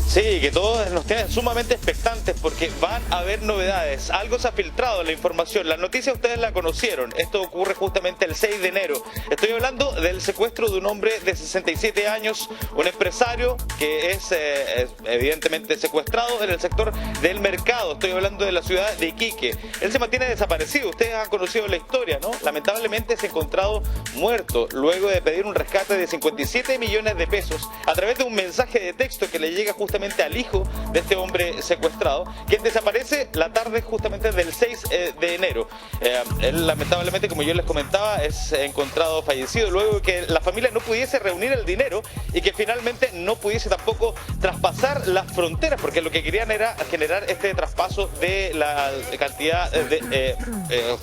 Sí, que todos nos tienen sumamente expectantes porque van a haber novedades. Algo se ha filtrado en la información. La noticia ustedes la conocieron. Esto ocurre justamente el 6 de enero. Estoy hablando del secuestro de un hombre de 67 años, un empresario que es evidentemente secuestrado en el sector del mercado. Estoy hablando de la ciudad de Iquique. Él se mantiene desaparecido. Ustedes han conocido la historia, ¿no? Lamentablemente es encontrado muerto luego de pedir un rescate de 57 millones de pesos a través de un mensaje de texto que le llega justamente al hijo de este hombre secuestrado, quien desaparece la tarde justamente del 6 de enero. Él lamentablemente, como yo les comentaba, es encontrado fallecido luego de que la familia no pudiese reunir el dinero y que finalmente no pudiese tampoco traspasar las fronteras, porque lo que querían era generar este traspaso de la cantidad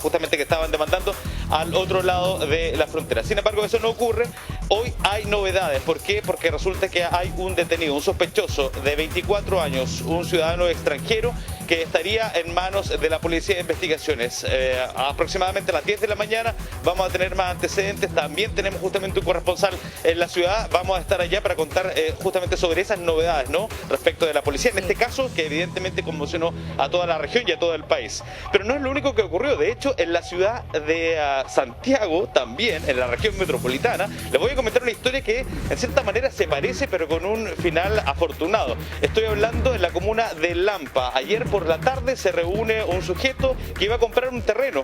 justamente que estaban demandando al otro lado de la frontera. Sin embargo, eso no ocurre. Hoy hay novedades. ¿Por qué? Porque resulta que hay un detenido, un sospechoso de 24 años, un ciudadano extranjero que estaría en manos de la Policía de Investigaciones. Aproximadamente a las 10 de la mañana vamos a tener más antecedentes. También tenemos justamente un corresponsal en la ciudad. Vamos a estar allá para contar justamente sobre esas novedades, ¿no? Respecto de la policía, en este caso, que evidentemente conmocionó a toda la región y a todo el país. Pero no es lo único que ocurrió. De hecho, en la ciudad de Santiago, también, en la región metropolitana, les voy a comentar una historia que en cierta manera se parece, pero con un final afortunado. Estoy hablando en la comuna de Lampa. Ayer por la tarde se reúne un sujeto que iba a comprar un terreno.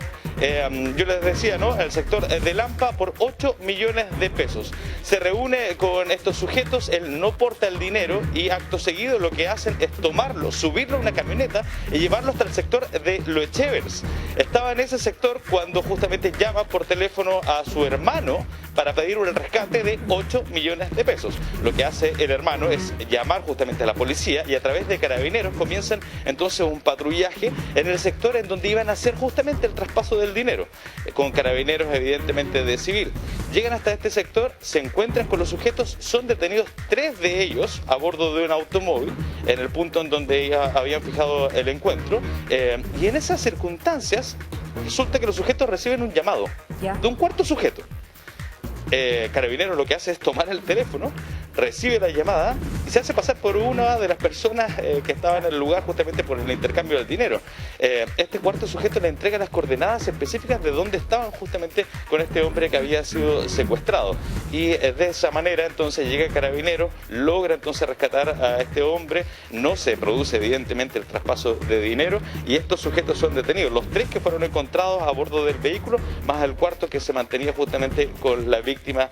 Yo les decía, ¿no? El sector de Lampa por 8 millones de pesos. Se reúne con estos sujetos, él no porta el dinero y acto seguido lo que hacen es tomarlo, subirlo a una camioneta y llevarlo hasta el sector de Loechevers. Estaba en ese sector cuando justamente llama por teléfono a su hermano para pedir un rescate de 8 millones de pesos. Lo que hace el hermano es llamar justamente a la policía y a través de carabineros comienzan entonces un patrullaje en el sector en donde iban a hacer justamente el traspaso del dinero, con carabineros evidentemente de civil. Llegan hasta este sector, se encuentran con los sujetos, son detenidos 3 de ellos a bordo de un automóvil en el punto en donde habían fijado el encuentro, y en esas circunstancias resulta que los sujetos reciben un llamado de un cuarto sujeto. Carabineros lo que hace es tomar el teléfono, recibe la llamada y se hace pasar por una de las personas que estaban en el lugar justamente por el intercambio del dinero. Este cuarto sujeto le entrega las coordenadas específicas de dónde estaban justamente con este hombre que había sido secuestrado. Y de esa manera entonces llega Carabineros, logra entonces rescatar a este hombre, no se produce evidentemente el traspaso de dinero y estos sujetos son detenidos. Los 3 que fueron encontrados a bordo del vehículo, más el cuarto que se mantenía justamente con la víctima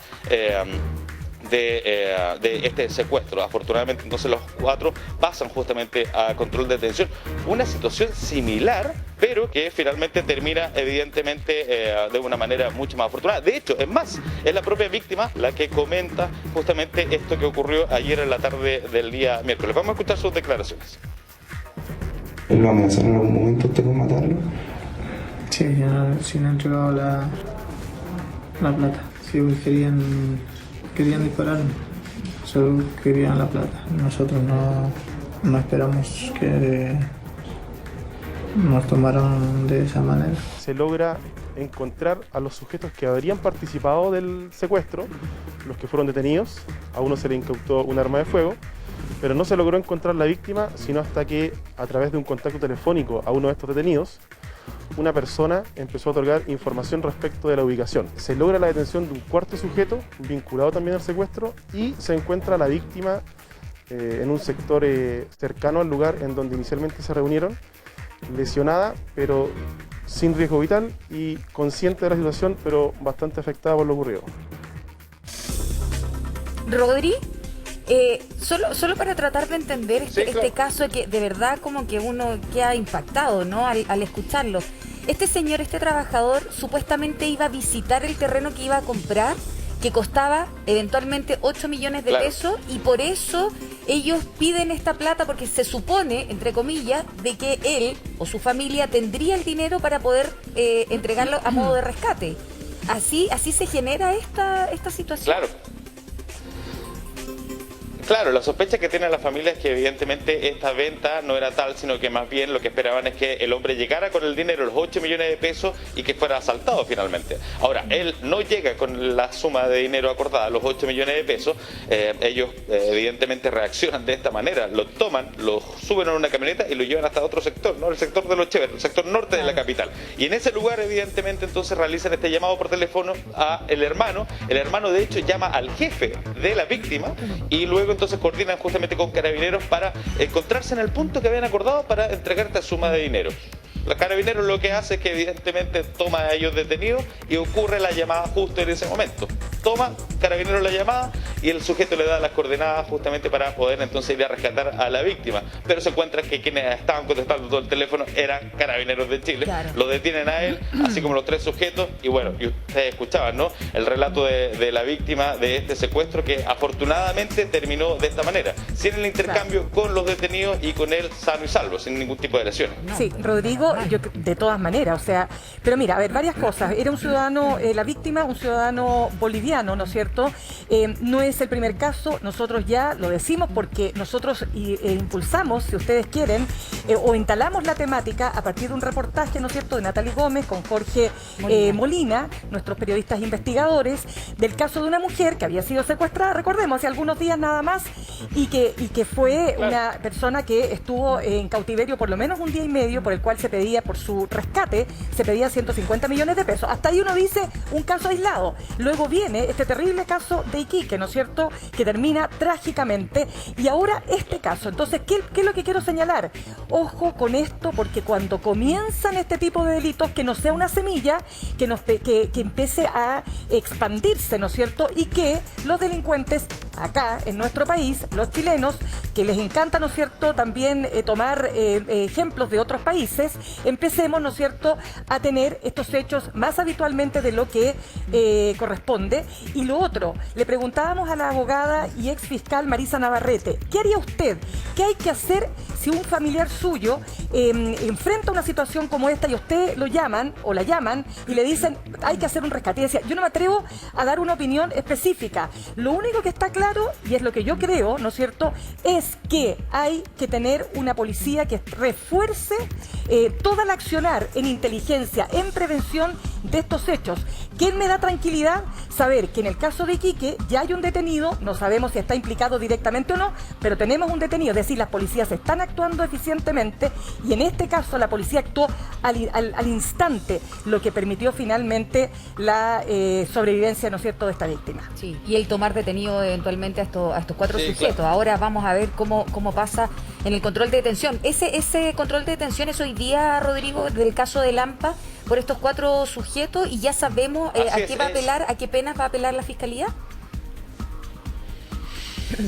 de este secuestro. Afortunadamente entonces los 4 pasan justamente a control de detención. Una situación similar, pero que finalmente termina evidentemente de una manera mucho más afortunada. De hecho, es más, es la propia víctima la que comenta justamente esto que ocurrió ayer en la tarde del día miércoles. Vamos a escuchar sus declaraciones. ¿Lo amenazaron en algún momento usted con matarlo? Sí, sí me han entregado la plata. Sí, porque querían dispararme, solo querían la plata. Nosotros no esperamos que nos tomaran de esa manera. Se logra encontrar a los sujetos que habrían participado del secuestro, los que fueron detenidos. A uno se le incautó un arma de fuego, pero no se logró encontrar la víctima, sino hasta que, a través de un contacto telefónico a uno de estos detenidos, una persona empezó a otorgar información respecto de la ubicación. Se logra la detención de un cuarto sujeto, vinculado también al secuestro, y se encuentra la víctima en un sector cercano al lugar en donde inicialmente se reunieron, lesionada, pero sin riesgo vital y consciente de la situación, pero bastante afectada por lo ocurrido. Rodri, solo para tratar de entender este caso, que de verdad como que uno queda impactado, ¿no? Al escucharlo. Este señor, este trabajador, supuestamente iba a visitar el terreno que iba a comprar, que costaba eventualmente 8 millones de pesos, y por eso ellos piden esta plata, porque se supone, entre comillas, de que él o su familia tendría el dinero para poder entregarlo a modo de rescate. Así se genera esta situación. Claro. Claro, la sospecha que tiene la familia es que evidentemente esta venta no era tal, sino que más bien lo que esperaban es que el hombre llegara con el dinero, los 8 millones de pesos, y que fuera asaltado finalmente. Ahora, él no llega con la suma de dinero acordada, los 8 millones de pesos. Ellos evidentemente reaccionan de esta manera, lo toman, lo suben a una camioneta y lo llevan hasta otro sector, ¿no? El sector de Los Chéveres, el sector norte de la capital. Y en ese lugar evidentemente entonces realizan este llamado por teléfono a el hermano de hecho llama al jefe de la víctima y luego entonces coordinan justamente con Carabineros para encontrarse en el punto que habían acordado para entregar esta suma de dinero. Los Carabineros lo que hace es que evidentemente toma a ellos detenidos y ocurre la llamada justo en ese momento. Toma Carabineros la llamada y el sujeto le da las coordenadas justamente para poder entonces ir a rescatar a la víctima. Pero se encuentra que quienes estaban contestando todo el teléfono eran Carabineros de Chile. Claro. Lo detienen a él, así como los 3 sujetos. Y bueno, y ustedes escuchaban, ¿no? El relato de la víctima de este secuestro que afortunadamente terminó de esta manera. Sin el intercambio con los detenidos y con él sano y salvo, sin ningún tipo de lesiones. Sí, Rodrigo, yo de todas maneras, o sea, pero mira, a ver, varias cosas. Era un ciudadano, la víctima, un ciudadano boliviano, ¿no es cierto? No es el primer caso, nosotros ya lo decimos porque nosotros impulsamos, si ustedes quieren, o instalamos la temática a partir de un reportaje, ¿no es cierto?, de Natalie Gómez con Jorge Molina, nuestros periodistas investigadores, del caso de una mujer que había sido secuestrada, recordemos, hace algunos días nada más, y que fue una persona que estuvo en cautiverio por lo menos un día y medio, por el cual se pedía, por su rescate, se pedía 150 millones de pesos. Hasta ahí uno dice un caso aislado. Luego viene este terrible caso de Iquique, ¿no es cierto?, que termina trágicamente. Y ahora este caso. Entonces, ¿qué es lo que quiero señalar? Ojo con esto, porque cuando comienzan este tipo de delitos, que no sea una semilla, que empiece a expandirse, ¿no es cierto?, y que los delincuentes acá, en nuestro país, los chilenos, que les encanta, ¿no es cierto?, también tomar ejemplos de otros países, empecemos, ¿no es cierto?, a tener estos hechos más habitualmente de lo que corresponde. Y lo otro, le preguntábamos a la abogada y ex fiscal Marisa Navarrete, ¿qué haría usted? ¿Qué hay que hacer si un familiar suyo enfrenta una situación como esta y a usted lo llaman o la llaman y le dicen hay que hacer un rescate? Y decía, yo no me atrevo a dar una opinión específica. Lo único que está claro, y es lo que yo creo, ¿no es cierto?, es que hay que tener una policía que refuerce toda la accionar en inteligencia, en prevención de estos hechos. ¿Qué me da tranquilidad? Saber que en el caso de Iquique ya hay un detenido, no sabemos si está implicado directamente o no, pero tenemos un detenido, es decir, las policías están actuando eficientemente y en este caso la policía actuó al instante, lo que permitió finalmente la sobrevivencia, ¿no es cierto?, de esta víctima. Sí, y el tomar detenido eventualmente a estos 4 sujetos. Claro. Ahora vamos a ver cómo pasa en el control de detención. Ese control de detención es hoy día, Rodrigo, del caso de Lampa, por estos 4 sujetos, y ya sabemos a qué va a apelar, a qué penas va a apelar la Fiscalía.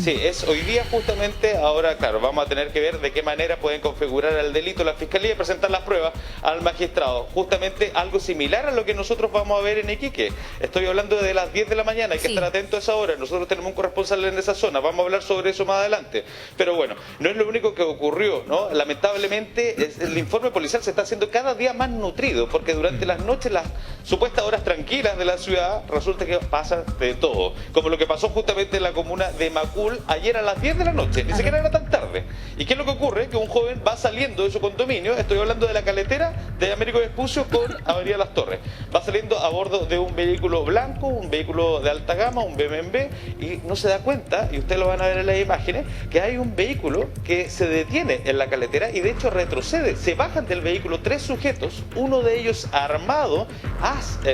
Sí, es hoy día justamente. Ahora, claro, vamos a tener que ver de qué manera pueden configurar el delito la Fiscalía y presentar las pruebas al magistrado. Justamente algo similar a lo que nosotros vamos a ver en Iquique. Estoy hablando de las 10 de la mañana, hay que estar atento a esa hora. Nosotros tenemos un corresponsal en esa zona, vamos a hablar sobre eso más adelante. Pero bueno, no es lo único que ocurrió, ¿no? Lamentablemente, el informe policial se está haciendo cada día más nutrido, porque durante las noches, las supuestas horas tranquilas de la ciudad, resulta que pasa de todo. Como lo que pasó justamente en la comuna de Macul ayer a las 10 de la noche, ni siquiera era tan tarde. ¿Y qué es lo que ocurre? Que un joven va saliendo de su condominio, estoy hablando de la caletera de Américo Vespucio con Avenida Las Torres, va saliendo a bordo de un vehículo blanco, un vehículo de alta gama, un BMW, y no se da cuenta, y ustedes lo van a ver en las imágenes, que hay un vehículo que se detiene en la caletera y de hecho retrocede. Se bajan del vehículo 3 sujetos, uno de ellos armado,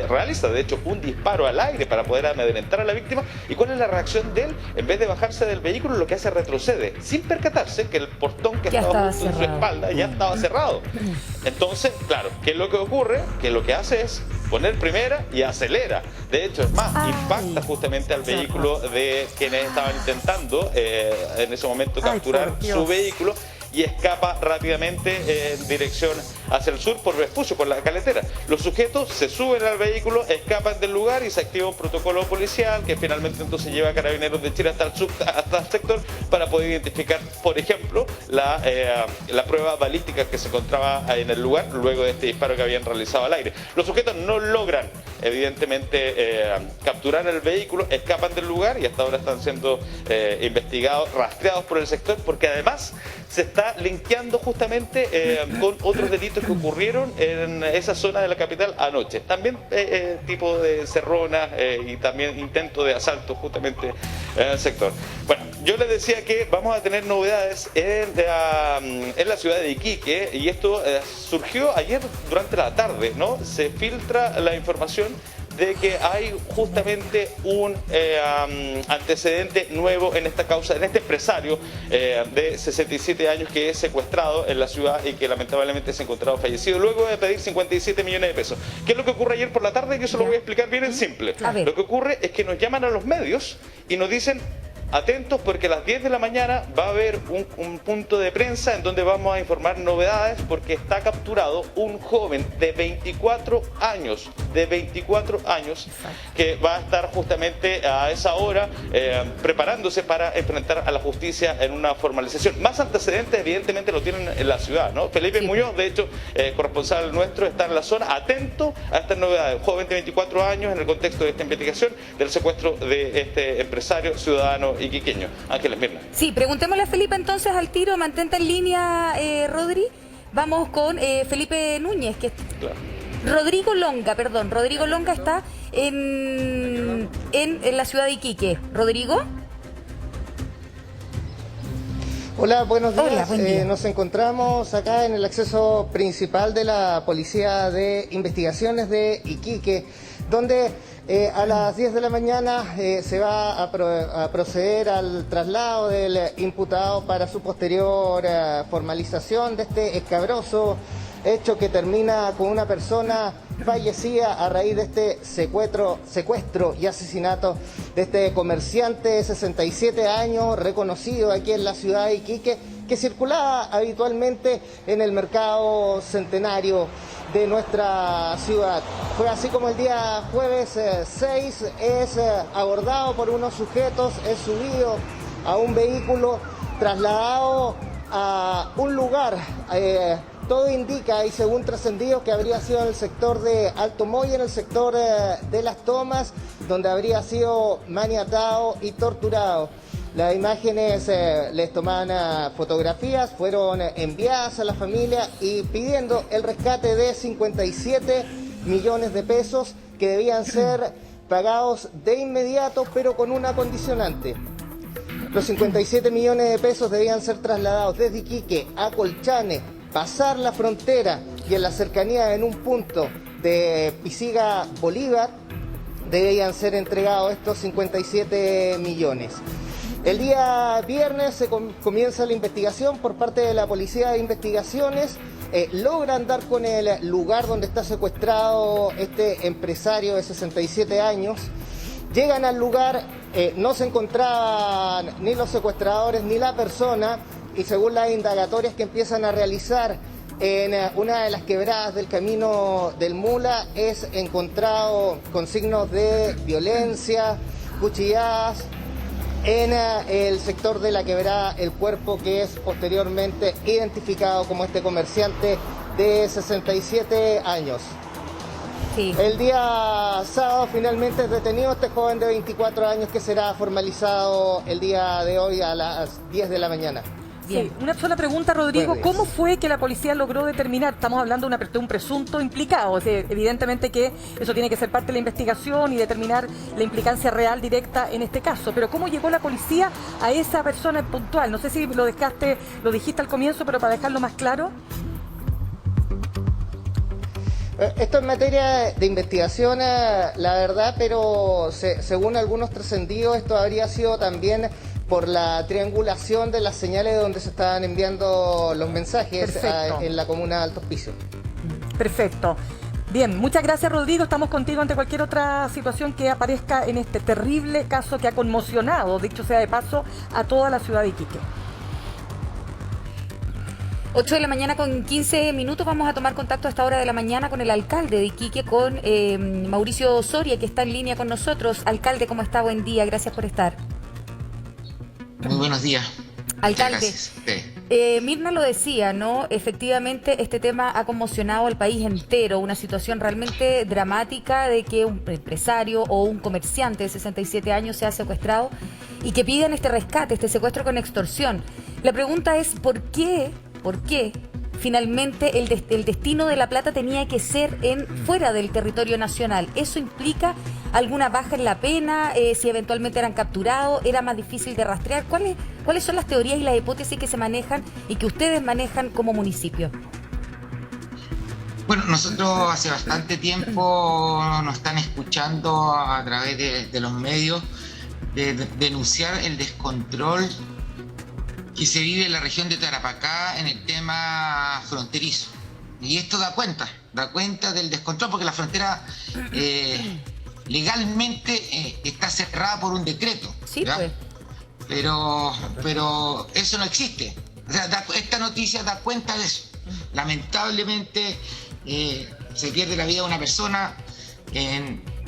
realiza de hecho un disparo al aire para poder amedrentar a la víctima. ¿Y cuál es la reacción de él? En vez de bajarse del vehículo, lo que hace es retrocede, sin percatarse que el portón que estaba justo en su espalda ya estaba cerrado. Entonces, claro, ¿qué es lo que ocurre? Que lo que hace es poner primera y acelera. De hecho, es más, impacta justamente al vehículo de quienes estaban intentando en ese momento capturar su vehículo, y escapa rápidamente en dirección hacia el sur por Vespucio, por la caletera. Los sujetos se suben al vehículo, escapan del lugar y se activa un protocolo policial que finalmente entonces lleva a Carabineros de Chile hasta el sector para poder identificar, por ejemplo, la prueba balística que se encontraba en el lugar luego de este disparo que habían realizado al aire. Los sujetos no logran evidentemente capturar el vehículo, escapan del lugar y hasta ahora están siendo investigados, rastreados por el sector, porque además se está linkeando justamente con otros delitos que ocurrieron en esa zona de la capital anoche. También tipo de cerronas y también intento de asalto justamente en el sector. Bueno, yo les decía que vamos a tener novedades en la ciudad de Iquique, y esto surgió ayer durante la tarde, ¿no? Se filtra la información de que hay justamente un antecedente nuevo en esta causa, en este empresario de 67 años que es secuestrado en la ciudad y que lamentablemente se ha encontrado fallecido luego de pedir 57 millones de pesos. ¿Qué es lo que ocurre ayer por la tarde? Yo se lo voy a explicar bien en simple. Lo que ocurre es que nos llaman a los medios y nos dicen: atentos porque a las 10 de la mañana va a haber un punto de prensa en donde vamos a informar novedades, porque está capturado un joven de 24 años, que va a estar justamente a esa hora preparándose para enfrentar a la justicia en una formalización. Más antecedentes evidentemente lo tienen en la ciudad, ¿no? Felipe Muñoz, de hecho, corresponsal nuestro, está en la zona, atento a estas novedades. Joven de 24 años en el contexto de esta investigación del secuestro de este empresario ciudadano iquiqueño. Ángeles Mirna. Sí, preguntémosle a Felipe entonces al tiro, mantente en línea, Rodri. Vamos con Felipe Núñez, que Claro. Rodrigo Longa está en la ciudad de Iquique. ¿Rodrigo? Hola, buenos días. Hola, buen día. Nos encontramos acá en el acceso principal de la Policía de Investigaciones de Iquique, donde a las 10 de la mañana se va a proceder al traslado del imputado para su posterior formalización de este escabroso hecho que termina con una persona fallecida a raíz de este secuestro y asesinato de este comerciante de 67 años, reconocido aquí en la ciudad de Iquique, que circulaba habitualmente en el mercado centenario de nuestra ciudad. Fue así como el día jueves 6 es abordado por unos sujetos, es subido a un vehículo, trasladado a un lugar. Todo indica, y según trascendido, que habría sido en el sector de Alto Moy, en el sector de Las Tomas, donde habría sido maniatado y torturado. Las imágenes les tomaban fotografías, fueron enviadas a la familia y pidiendo el rescate de 57 millones de pesos que debían ser pagados de inmediato, pero con una condicionante. Los 57 millones de pesos debían ser trasladados desde Iquique a Colchane, pasar la frontera y en la cercanía en un punto de Pisiga, Bolívar, debían ser entregados estos 57 millones. El día viernes se comienza la investigación por parte de la Policía de Investigaciones. Logran dar con el lugar donde está secuestrado este empresario de 67 años. Llegan al lugar, no se encontraban ni los secuestradores ni la persona, y según las indagatorias que empiezan a realizar en una de las quebradas del camino del Mula, es encontrado con signos de violencia, cuchilladas en el sector de la quebrada, el cuerpo que es posteriormente identificado como este comerciante de 67 años. Sí. El día sábado finalmente es detenido este joven de 24 años que será formalizado el día de hoy a las 10 de la mañana. Sí, una sola pregunta, Rodrigo. ¿Cómo fue que la policía logró determinar? Estamos hablando de un presunto implicado. O sea, evidentemente que eso tiene que ser parte de la investigación y determinar la implicancia real, directa en este caso. Pero ¿cómo llegó la policía a esa persona puntual? No sé si lo dijiste al comienzo, pero para dejarlo más claro. Esto es materia de investigación, la verdad, pero según algunos trascendidos, esto habría sido también por la triangulación de las señales de donde se estaban enviando los mensajes en la comuna de Alto Hospicio. Perfecto. Bien, muchas gracias, Rodrigo. Estamos contigo ante cualquier otra situación que aparezca en este terrible caso que ha conmocionado, dicho sea de paso, a toda la ciudad de Iquique. 8 de la mañana con 15 minutos. Vamos a tomar contacto a esta hora de la mañana con el alcalde de Iquique, con Mauricio Soria, que está en línea con nosotros. Alcalde, ¿cómo está? Buen día, gracias por estar. Muy buenos días. Alcalde, gracias. Sí. Mirna lo decía, ¿no? Efectivamente, este tema ha conmocionado al país entero, una situación realmente dramática de que un empresario o un comerciante de 67 años sea secuestrado y que piden este rescate, este secuestro con extorsión. La pregunta es, ¿por qué finalmente el destino de la plata tenía que ser fuera del territorio nacional? ¿Eso implica alguna baja en la pena? Si eventualmente eran capturados, ¿era más difícil de rastrear? ¿Cuáles son las teorías y las hipótesis que se manejan y que ustedes manejan como municipio? Bueno, nosotros hace bastante tiempo nos están escuchando a través de los medios de denunciar el descontrol que se vive en la región de Tarapacá en el tema fronterizo. Y esto da cuenta del descontrol, porque la frontera legalmente está cerrada por un decreto. Sí, pues. Pero eso no existe. O sea, esta noticia da cuenta de eso. Lamentablemente se pierde la vida de una persona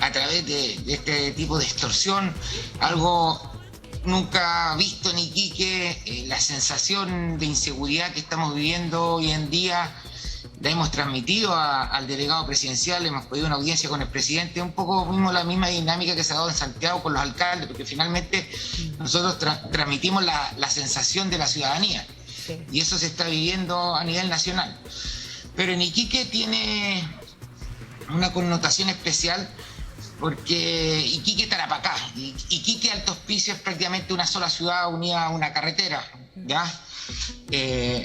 a través de este tipo de extorsión, algo nunca visto en Iquique. La sensación de inseguridad que estamos viviendo hoy en día la hemos transmitido al delegado presidencial, hemos pedido una audiencia con el presidente, un poco mismo la misma dinámica que se ha dado en Santiago con los alcaldes, porque finalmente nosotros transmitimos la sensación de la ciudadanía, sí, y eso se está viviendo a nivel nacional. Pero en Iquique tiene una connotación especial, porque Iquique Tarapacá, Iquique Alto Hospicio es prácticamente una sola ciudad unida a una carretera, ¿ya?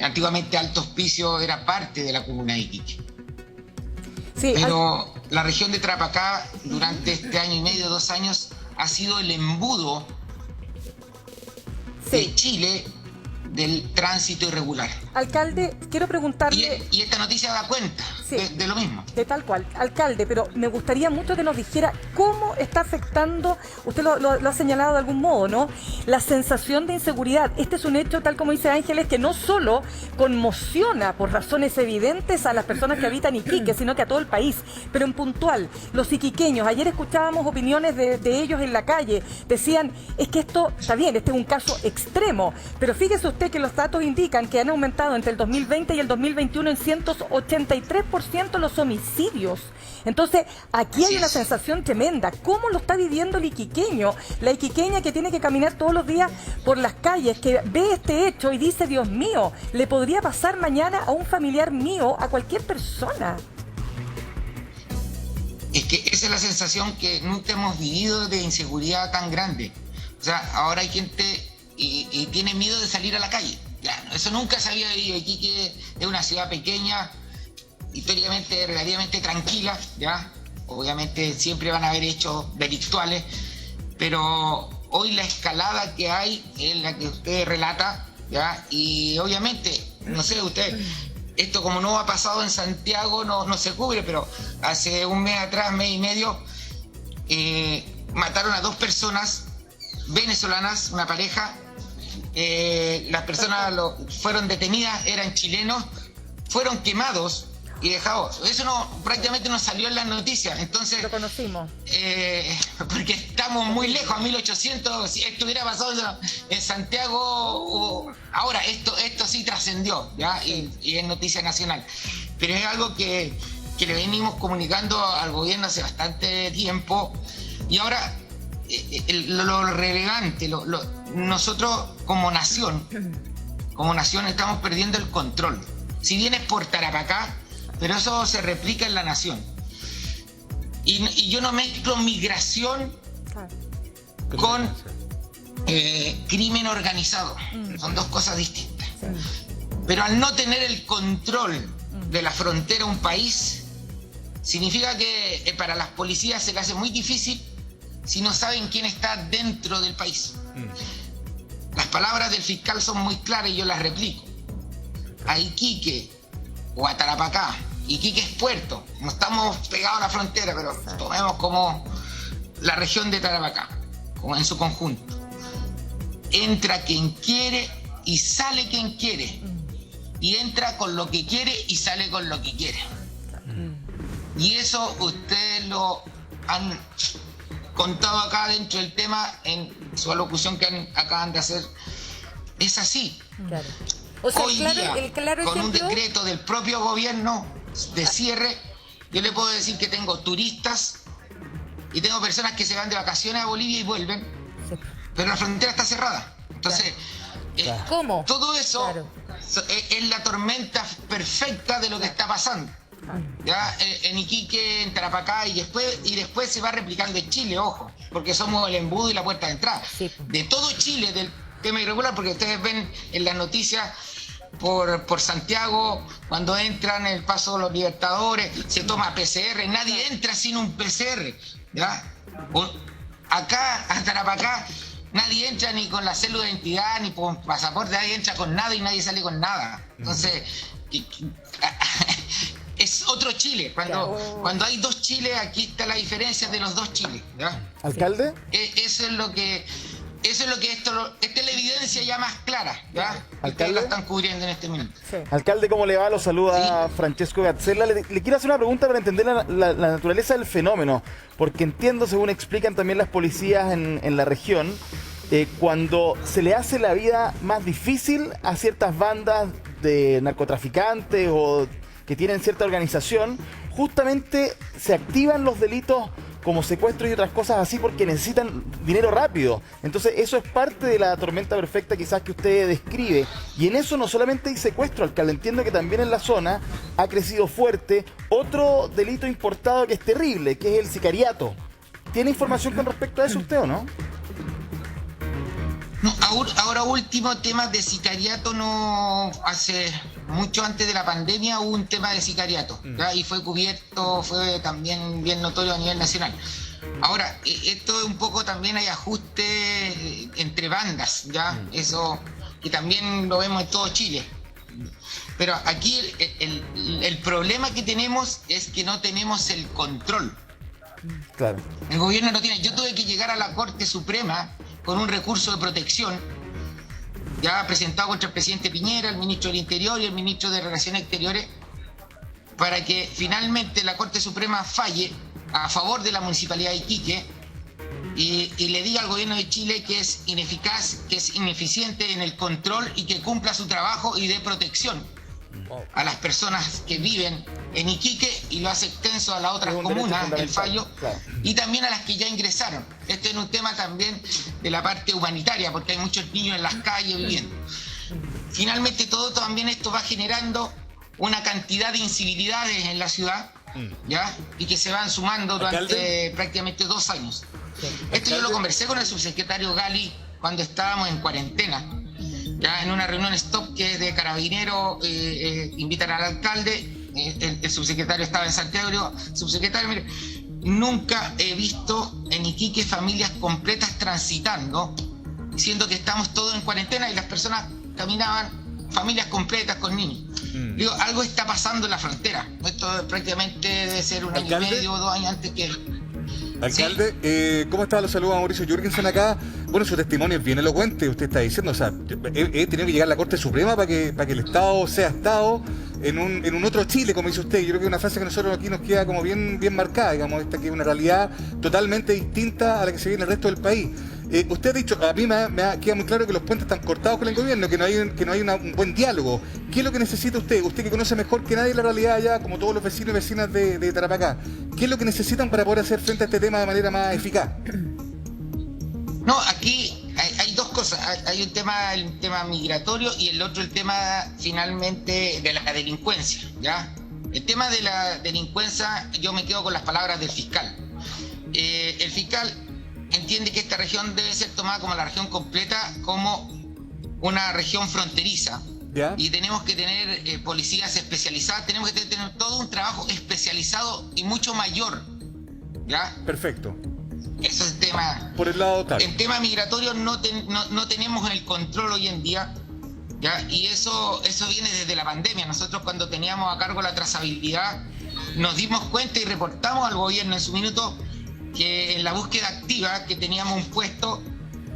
Antiguamente Alto Hospicio era parte de la comuna de Iquique. Sí, pero la región de Tarapacá durante este año y medio, 2 años, ha sido el embudo, sí, de Chile del tránsito irregular. Alcalde, quiero preguntarle... Y esta noticia da cuenta, sí, de lo mismo. De tal cual. Alcalde, pero me gustaría mucho que nos dijera cómo está afectando, usted lo ha señalado de algún modo, ¿no?, la sensación de inseguridad. Este es un hecho, tal como dice Ángeles, que no solo conmociona por razones evidentes a las personas que habitan Iquique, sino que a todo el país. Pero en puntual, los iquiqueños, ayer escuchábamos opiniones de ellos en la calle, decían, es que esto está bien, este es un caso extremo, pero fíjese usted que los datos indican que han aumentado entre el 2020 y el 2021 en 183% los homicidios. Entonces, aquí hay una sensación tremenda. ¿Cómo lo está viviendo el iquiqueño? La iquiqueña que tiene que caminar todos los días por las calles, que ve este hecho y dice, Dios mío, le podría pasar mañana a un familiar mío, a cualquier persona. Es que esa es la sensación que nunca hemos vivido, de inseguridad tan grande. O sea, ahora hay gente y tiene miedo de salir a la calle. Ya, eso nunca se había vivido. Iquique es una ciudad pequeña, históricamente relativamente tranquila, ¿ya? Obviamente siempre van a haber hechos delictuales, pero hoy la escalada que hay es la que usted relata, ¿ya? Y obviamente, no sé, usted, esto como no ha pasado en Santiago no se cubre, pero hace un mes atrás, mes y medio, mataron a 2 personas venezolanas, una pareja. Las personas fueron detenidas, eran chilenos, fueron quemados y dejados. Eso prácticamente no salió en las noticias. Entonces, lo conocimos. Porque estamos muy lejos, a 1800, si esto hubiera pasado en Santiago, ahora esto sí trascendió, ¿ya? Sí. Y es noticia nacional. Pero es algo que le venimos comunicando al gobierno hace bastante tiempo, y ahora lo relevante, nosotros como nación estamos perdiendo el control. Si bien es por Tarapacá, pero eso se replica en la nación. Y yo no mezclo migración con crimen organizado. Son 2 cosas distintas. Pero al no tener el control de la frontera un país, significa que para las policías se le hace muy difícil si no saben quién está dentro del país. Las palabras del fiscal son muy claras y yo las replico. A Iquique o a Tarapacá, Iquique es puerto, no estamos pegados a la frontera, pero tomemos como la región de Tarapacá, como en su conjunto. Entra quien quiere y sale quien quiere, y entra con lo que quiere y sale con lo que quiere. Y eso ustedes lo han contado acá dentro del tema en su alocución que acaban de hacer. Es así. Claro. O sea, hoy día, el claro con ejemplo, un decreto del propio gobierno de cierre, yo le puedo decir que tengo turistas y tengo personas que se van de vacaciones a Bolivia y vuelven, pero la frontera está cerrada. Entonces, ¿cómo? todo eso Claro. es la tormenta perfecta de lo que está pasando. Ya en Iquique, en Tarapacá, y después se va replicando en Chile, ojo, porque somos el embudo y la puerta de entrada. Sí. De todo Chile, del tema irregular, porque ustedes ven en las noticias por Santiago, cuando entran en el Paso de los Libertadores, se toma PCR, nadie entra sin un PCR, ¿ya? Acá, a Tarapacá, nadie entra ni con la cédula de identidad, ni con pasaporte, nadie entra con nada y nadie sale con nada. Entonces, es otro Chile. Cuando hay dos Chiles, aquí está la diferencia de los dos Chiles, ¿ya? ¿Alcalde? Eso es lo que esta es la evidencia ya más clara, ¿ya? Ustedes ¿Alcalde? lo están cubriendo en este minuto. Sí. Alcalde, ¿cómo le va? Lo saluda Francesco Gazzella. Le quiero hacer una pregunta para entender la naturaleza del fenómeno, porque entiendo, según explican también las policías en la región, cuando se le hace la vida más difícil a ciertas bandas de narcotraficantes o que tienen cierta organización, justamente se activan los delitos como secuestros y otras cosas así porque necesitan dinero rápido. Entonces eso es parte de la tormenta perfecta quizás que usted describe. Y en eso no solamente hay secuestro, alcalde, entiendo que también en la zona ha crecido fuerte otro delito importado que es terrible, que es el sicariato. ¿Tiene información con respecto a eso usted o no? No, ahora último, temas de sicariato, no, hace mucho antes de la pandemia hubo un tema de sicariato, ¿ya? Y fue cubierto, fue también bien notorio a nivel nacional. Ahora, esto es un poco también hay ajuste entre bandas, ¿ya? Eso que también lo vemos en todo Chile. Pero aquí el problema que tenemos es que no tenemos el control. Claro. El gobierno no tiene. Yo tuve que llegar a la Corte Suprema con un recurso de protección ya presentado contra el presidente Piñera, el ministro del Interior y el ministro de Relaciones Exteriores, para que finalmente la Corte Suprema falle a favor de la Municipalidad de Iquique y le diga al gobierno de Chile que es ineficaz, que es ineficiente en el control y que cumpla su trabajo y dé protección a las personas que viven en Iquique, y lo hace extenso a las otras comunas, el fallo, claro. Y también a las que ya ingresaron. Este es un tema también de la parte humanitaria, porque hay muchos niños en las calles viviendo. Finalmente todo también esto va generando una cantidad de incivilidades en la ciudad, ¿ya? Y que se van sumando durante prácticamente 2 años. Esto yo lo conversé con el subsecretario Gali cuando estábamos en cuarentena, ya en una reunión stop que de Carabineros invitan al alcalde, el subsecretario estaba en Santiago y digo, subsecretario, mire, nunca he visto en Iquique familias completas transitando, siendo que estamos todos en cuarentena y las personas caminaban, familias completas con niños. Digo, algo está pasando en la frontera. Esto prácticamente debe ser 1 año y medio o 2 años antes que... Alcalde, ¿cómo está? Lo saluda Mauricio Jürgensen acá. Bueno, su testimonio es bien elocuente, usted está diciendo, o sea, he tenido que llegar a la Corte Suprema para que el Estado sea Estado en un otro Chile, como dice usted. Yo creo que es una frase que a nosotros aquí nos queda como bien marcada, digamos, esta que es una realidad totalmente distinta a la que se ve en el resto del país. Usted ha dicho, a mí queda muy claro que los puentes están cortados con el gobierno, que no hay un buen diálogo. ¿Qué es lo que necesita usted? Usted que conoce mejor que nadie la realidad allá, como todos los vecinos y vecinas de Tarapacá. ¿Qué es lo que necesitan para poder hacer frente a este tema de manera más eficaz? No, aquí hay 2 cosas. Hay el tema migratorio y el otro el tema finalmente de la delincuencia, ¿ya? El tema de la delincuencia, yo me quedo con las palabras del fiscal. El fiscal entiende que esta región debe ser tomada como la región completa, como una región fronteriza. ¿Ya? Y tenemos que tener policías especializadas, tenemos que tener todo un trabajo especializado y mucho mayor, ¿ya? Perfecto. Eso es el tema. Por el lado tal. El tema migratorio no tenemos el control hoy en día, ¿ya? Y eso viene desde la pandemia. Nosotros cuando teníamos a cargo la trazabilidad nos dimos cuenta y reportamos al gobierno en su minuto que en la búsqueda activa, que teníamos un puesto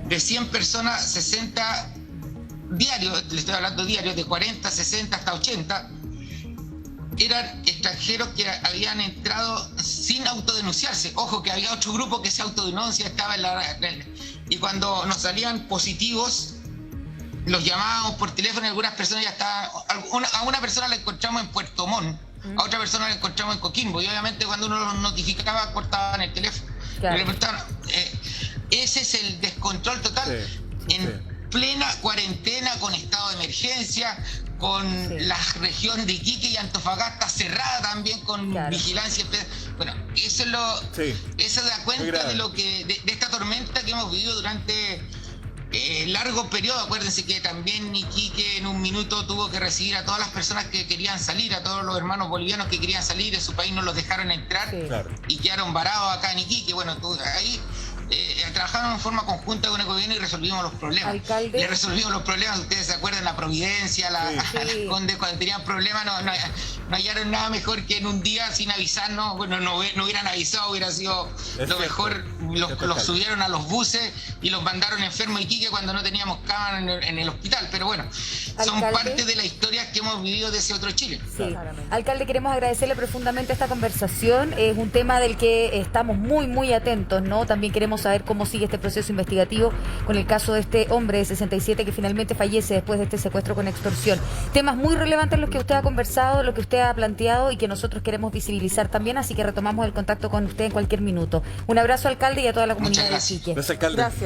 de 100 personas, 60 diarios, le estoy hablando diarios, de 40, 60 hasta 80, eran extranjeros que habían entrado sin autodenunciarse. Ojo que había otro grupo que se autodenuncia, estaba y cuando nos salían positivos, los llamábamos por teléfono y algunas personas ya estaban, a una persona la encontramos en Puerto Montt, a otra persona la encontramos en Coquimbo, y obviamente cuando uno los notificaba cortaban el teléfono. Claro. Ese es el descontrol total, plena cuarentena, con estado de emergencia, con la región de Iquique y Antofagasta cerrada también, con vigilancia. Bueno, eso da cuenta de lo que de esta tormenta que hemos vivido durante largo periodo. Acuérdense que también Iquique en un minuto tuvo que recibir a todas las personas que querían salir, a todos los hermanos bolivianos que querían salir de su país, no los dejaron entrar y quedaron varados acá en Iquique. Bueno, ahí trabajamos en forma conjunta con el gobierno y resolvimos los problemas. Alcalde. Le resolvimos los problemas, ustedes se acuerdan, la Providencia, las Condes, cuando tenían problemas no hallaron nada mejor que en un día sin avisarnos. Bueno, no hubieran avisado, hubiera sido lo mejor. Los subieron a los buses y los mandaron enfermos a Iquique cuando no teníamos cama en el hospital. Pero bueno, son parte de la historia que hemos vivido de ese otro Chile. Sí. Alcalde, queremos agradecerle profundamente esta conversación. Es un tema del que estamos muy, muy atentos, ¿no? También queremos saber cómo sigue este proceso investigativo con el caso de este hombre de 67 que finalmente fallece después de este secuestro con extorsión. Temas muy relevantes los que usted ha conversado, lo que usted ha planteado y que nosotros queremos visibilizar también, así que retomamos el contacto con usted en cualquier minuto. Un abrazo, alcalde, y a toda la comunidad de Iquique. Gracias, alcalde. Gracias.